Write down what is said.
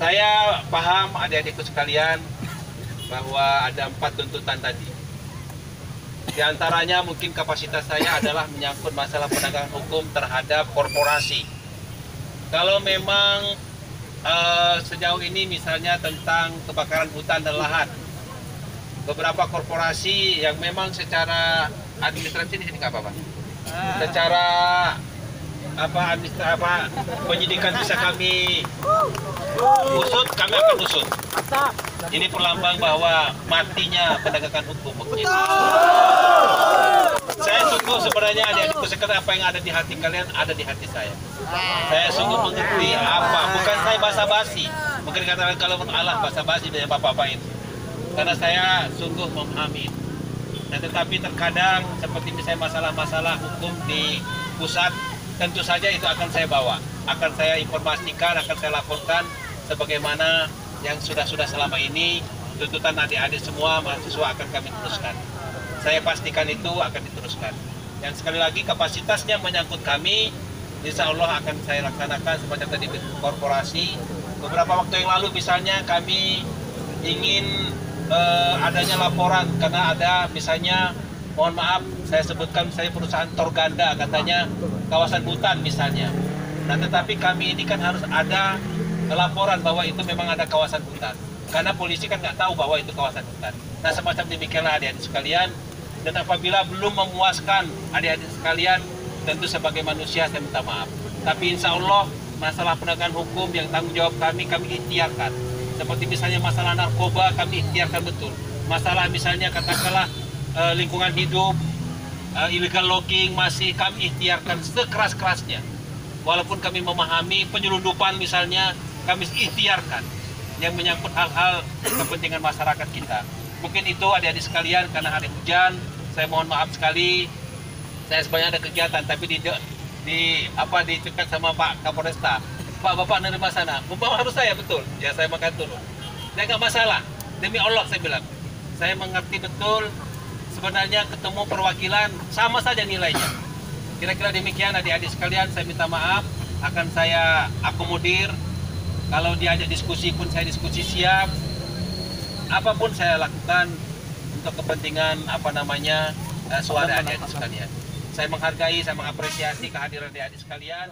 Saya paham adik-adikku sekalian bahwa ada 4 tuntutan tadi. Di antaranya mungkin kapasitas saya adalah menyangkut masalah penegakan hukum terhadap korporasi. Kalau memang sejauh ini misalnya tentang kebakaran hutan dan lahan, beberapa korporasi yang memang secara administrasi ini nggak apa-apa. Secara penyidikan bisa kami usut, kami akan usut. Ini perlambang bahwa matinya penegakan hukum. Saya sungguh sebenarnya adik-adikku sekalian, apa yang ada di hati kalian ada di hati saya. Saya sungguh mengerti apa, bukan saya basa-basi. Mungkin katakan kalau Allah basa-basi dari bapak-bapak itu. Karena saya sungguh memahami. Nah, tetapi terkadang seperti misalnya masalah-masalah hukum di pusat, tentu saja itu akan saya bawa, akan saya informasikan, akan saya laporkan sebagaimana yang sudah selama ini tuntutan adik-adik semua mahasiswa akan kami teruskan. Saya pastikan itu akan diteruskan. Dan sekali lagi kapasitasnya menyangkut kami, insya Allah akan saya laksanakan semacam tadi korporasi. Beberapa waktu yang lalu misalnya kami ingin adanya laporan karena ada misalnya, mohon maaf saya sebutkan saya perusahaan Torganda katanya kawasan hutan misalnya. Nah tetapi kami ini kan harus ada laporan bahwa itu memang ada kawasan hutan. Karena polisi kan nggak tahu bahwa itu kawasan hutan. Nah semacam demikianlah adik-adik sekalian. Dan apabila belum memuaskan adik-adik sekalian, tentu sebagai manusia saya minta maaf. Tapi insya Allah masalah penegakan hukum yang tanggung jawab kami ikhtiarkan. Seperti misalnya masalah narkoba kami ikhtiarkan betul. Masalah misalnya katakanlah lingkungan hidup, illegal logging masih kami ikhtiarkan sekeras-kerasnya. Walaupun kami memahami penyelundupan misalnya kami ikhtiarkan yang menyangkut hal-hal kepentingan masyarakat kita. Mungkin itu adik-adik sekalian karena hari hujan, saya mohon maaf sekali. Saya sebenarnya ada kegiatan tapi dicegat sama Pak Kapolresta. Pak, Bapak nerima sana. Membawa harus saya betul. Ya saya makan turun. Ya nggak masalah. Demi Allah saya bilang. Saya mengerti betul sebenarnya ketemu perwakilan sama saja nilainya. Kira-kira demikian adik-adik sekalian, saya minta maaf, akan saya akomodir. Kalau diajak diskusi pun saya diskusi siap. Apapun saya lakukan untuk kepentingan suara adik-adik sekalian. Saya menghargai, saya mengapresiasi kehadiran adik-adik sekalian.